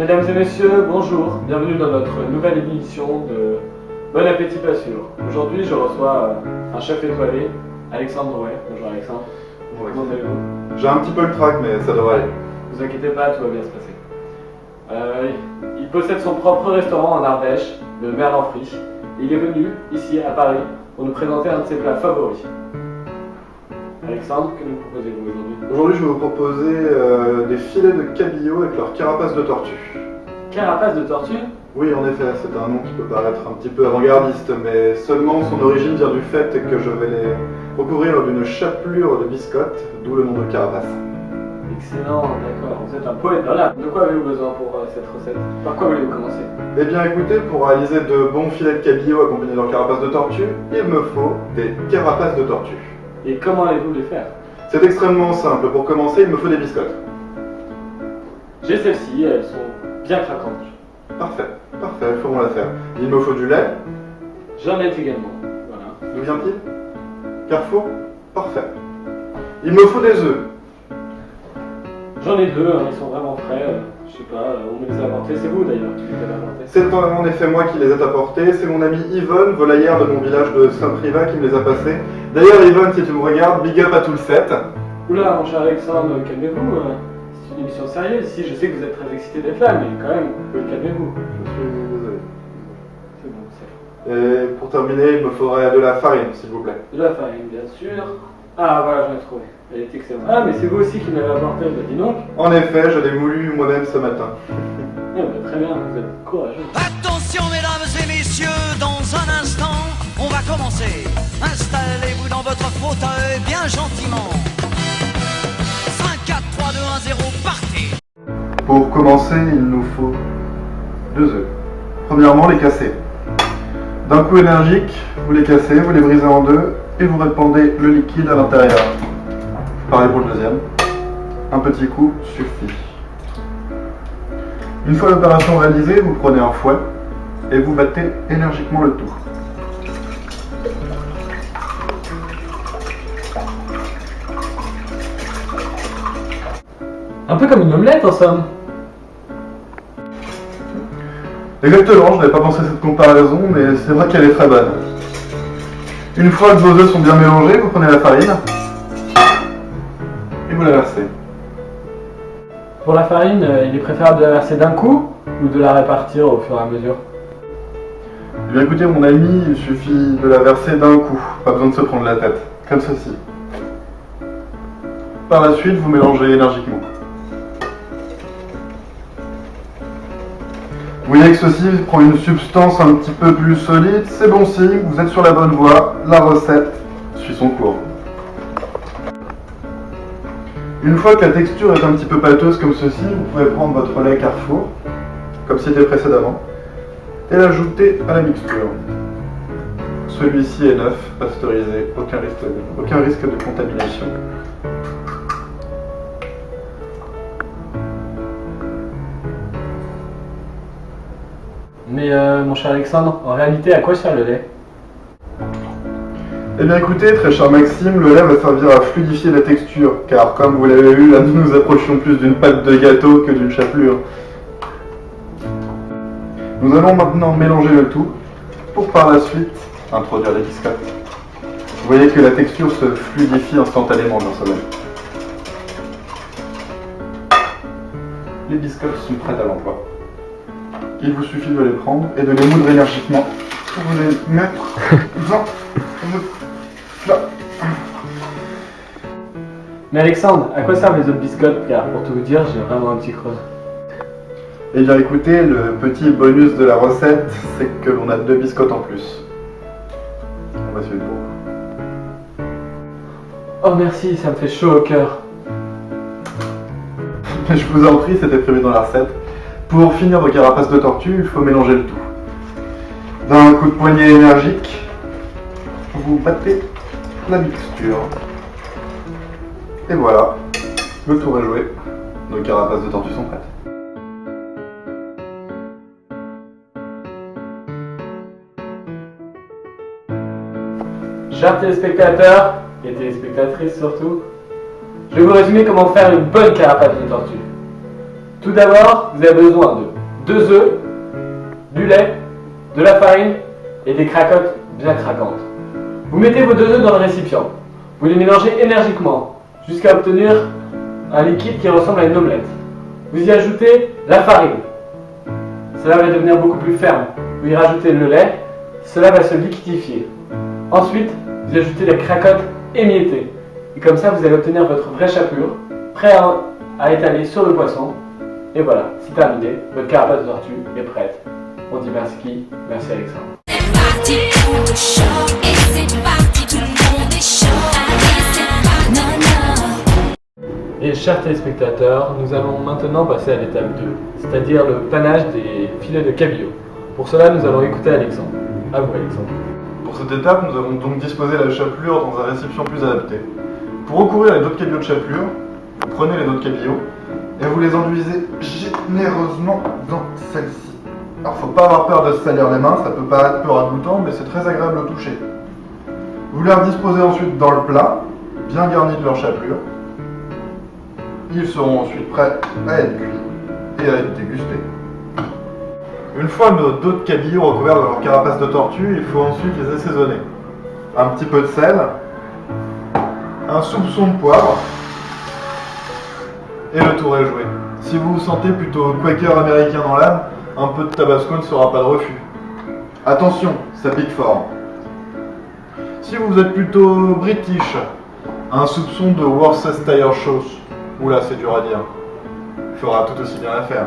Mesdames et messieurs, bonjour, bienvenue dans notre nouvelle émission de Bon Appétit Pas Sûr. Aujourd'hui, je reçois un chef étoilé, Alexandre Drouet. Bonjour Alexandre. Bonjour. Comment allez-vous? J'ai un petit peu le trac, mais ça devrait aller. Ne vous inquiétez pas, tout va bien se passer. Il possède son propre restaurant en Ardèche, le Merlan-Frit. Il est venu ici à Paris pour nous présenter un de ses plats favoris. Alexandre, que nous proposez-vous aujourd'hui? Aujourd'hui, je vais vous proposer des filets de cabillaud avec leur carapace de tortue. Carapace de tortue? Oui, en effet, c'est un nom qui peut paraître un petit peu avant-gardiste, mais seulement son origine vient du fait que je vais les recouvrir d'une chapelure de biscotte, d'où le nom de carapace. Excellent, d'accord. Vous êtes un poète. Voilà. De quoi avez-vous besoin pour cette recette? Par quoi voulez-vous commencer? Eh bien écoutez, pour réaliser de bons filets de cabillaud accompagnés de leur carapace de tortue, il me faut des carapaces de tortue. Et comment allez-vous les faire? C'est extrêmement simple. Pour commencer, il me faut des biscottes. J'ai celles-ci, elles sont bien craquantes. Parfait, parfait, ferons l'affaire. Il me faut du lait. J'en ai également. Voilà. D'où vient-il? Carrefour? Parfait. Il me faut des œufs. J'en ai deux, ils sont vraiment frais. Je sais pas, on me les a apportés. C'est vous d'ailleurs qui les avez apportés. C'est en effet moi qui les ai apportés. C'est mon amie Yvonne, volaillère de mon village de Saint-Privat, qui me les a passés. D'ailleurs, Yvonne, si tu me regardes, big up à tout le set. Oula, mon cher Alexandre, calmez-vous. C'est une émission sérieuse ici. Je sais que vous êtes très excité d'être là, mais quand même, calmez-vous. Je suis désolé. C'est bon, c'est bon. Et pour terminer, il me faudrait de la farine, s'il vous plaît. De la farine, bien sûr. Ah, voilà, j'en ai trouvé. Elle est excellente. Ah, mais c'est vous aussi qui me l'avez apporté, dis donc. En effet, je l'ai moulu moi-même ce matin. Eh ben, très bien, vous êtes courageux. Attention mesdames et messieurs, dans un instant, on va commencer. Installez-vous dans votre fauteuil bien gentiment. 5, 4, 3, 2, 1, 0, partez. Pour commencer, il nous faut 2 œufs. Premièrement, les casser. D'un coup énergique, vous les cassez, vous les brisez en deux et vous répandez le liquide à l'intérieur. Pareil pour le deuxième. Un petit coup suffit. Une fois l'opération réalisée, vous prenez un fouet et vous battez énergiquement le tout. Un peu comme une omelette en somme. Exactement, je n'avais pas pensé à cette comparaison, mais c'est vrai qu'elle est très bonne. Une fois que vos œufs sont bien mélangés, vous prenez la farine et vous la versez. Pour la farine, il est préférable de la verser d'un coup ou de la répartir au fur et à mesure? Eh bien écoutez mon ami, il suffit de la verser d'un coup, pas besoin de se prendre la tête, comme ceci. Par la suite, vous mélangez énergiquement. Vous voyez que ceci prend une substance un petit peu plus solide, c'est bon signe, vous êtes sur la bonne voie, la recette suit son cours. Une fois que la texture est un petit peu pâteuse comme ceci, vous pouvez prendre votre lait Carrefour, comme c'était précédemment, et l'ajouter à la mixture. Celui-ci est neuf, pasteurisé, aucun risque de contamination. Mais mon cher Alexandre, en réalité, à quoi sert le lait? Eh bien écoutez, très cher Maxime, le lait va servir à fluidifier la texture, car comme vous l'avez vu, là nous nous approchons plus d'une pâte de gâteau que d'une chapelure. Nous allons maintenant mélanger le tout, pour par la suite introduire les biscottes. Vous voyez que la texture se fluidifie instantanément dans ce lait. Les biscottes sont prêtes à l'emploi. Il vous suffit de les prendre et de les moudre énergiquement pour vous les mettre dans là. Mais Alexandre, à quoi servent les autres biscottes? Car pour tout vous dire, j'ai vraiment un petit creux. Eh bien écoutez, le petit bonus de la recette, c'est que l'on a 2 biscottes en plus. On va suivre pour vous. Oh merci, ça me fait chaud au cœur. Je vous en prie, c'était prévu dans la recette. Pour finir vos carapaces de tortue, il faut mélanger le tout. D'un coup de poignet énergique, vous battez la mixture. Et voilà, le tour est joué. Nos carapaces de tortue sont prêtes. Chers téléspectateurs et téléspectatrices surtout, je vais vous résumer comment faire une bonne carapace de tortue. Tout d'abord, vous avez besoin de 2 œufs, du lait, de la farine et des cracottes bien craquantes. Vous mettez vos 2 œufs dans le récipient. Vous les mélangez énergiquement jusqu'à obtenir un liquide qui ressemble à une omelette. Vous y ajoutez la farine. Cela va devenir beaucoup plus ferme. Vous y rajoutez le lait. Cela va se liquidifier. Ensuite, vous y ajoutez les cracottes émiettées. Et comme ça, vous allez obtenir votre vraie chapelure, prêt à étaler sur le poisson. Et voilà, c'est terminé. Votre carapace de tortue est prête. On dit merci, merci Alexandre. C'est parti pour le show, et c'est parti, tout le monde est chaud. Allez, c'est parti, non, non. Et chers téléspectateurs, nous allons maintenant passer à l'étape 2, c'est-à-dire le panage des filets de cabillaud. Pour cela, nous allons écouter Alexandre. À vous Alexandre. Pour cette étape, nous allons donc disposer la chapelure dans un récipient plus adapté. Pour recouvrir les dos de cabillaud de chapelure, vous prenez les dos de cabillaud et vous les enduisez généreusement dans celle-ci. Alors faut pas avoir peur de se salir les mains, ça peut paraître peu ragoûtant, mais c'est très agréable au toucher. Vous les redisposez ensuite dans le plat, bien garnis de leur chapelure. Ils seront ensuite prêts à être cuits et à être dégustés. Une fois nos dos de cabillaud recouverts de leur carapace de tortue, il faut ensuite les assaisonner. Un petit peu de sel, un soupçon de poivre, et le tour est joué. Si vous vous sentez plutôt quaker américain dans l'âme, un peu de tabasco ne sera pas de refus. Attention, ça pique fort. Si vous êtes plutôt british, un soupçon de Worcestershire sauce. Oula, c'est dur à dire. Il fera tout aussi bien l'affaire.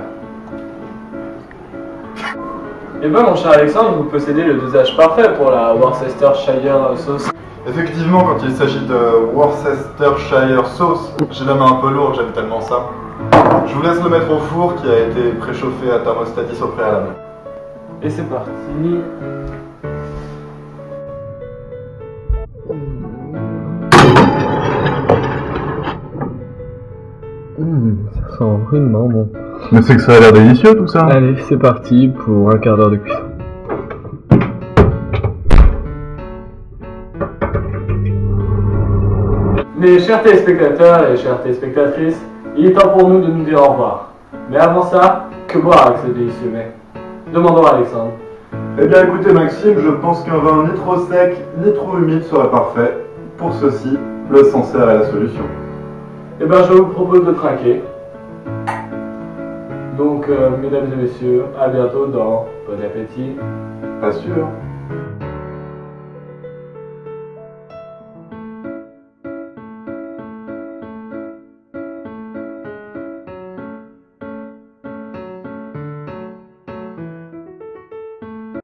Et bien mon cher Alexandre, vous possédez le dosage parfait pour la Worcestershire sauce. Effectivement, quand il s'agit de Worcestershire sauce, j'ai la main un peu lourde, j'aime tellement ça. Je vous laisse le mettre au four qui a été préchauffé à thermostat 10 au préalable. Et c'est parti. Ça sent rudement bon. Mais c'est que ça a l'air délicieux tout ça. Allez, c'est parti pour un quart d'heure de cuisson. Mes chers téléspectateurs et chères téléspectatrices, il est temps pour nous de nous dire au revoir. Mais avant ça, que boire avec ce délicieux mets? Demandons à Alexandre. Eh bien écoutez Maxime, je pense qu'un vin ni trop sec ni trop humide serait parfait. Pour ceci, le Sancerre est la solution. Eh bien je vous propose de trinquer. Donc mesdames et messieurs, à bientôt dans Bon Appétit. Pas sûr.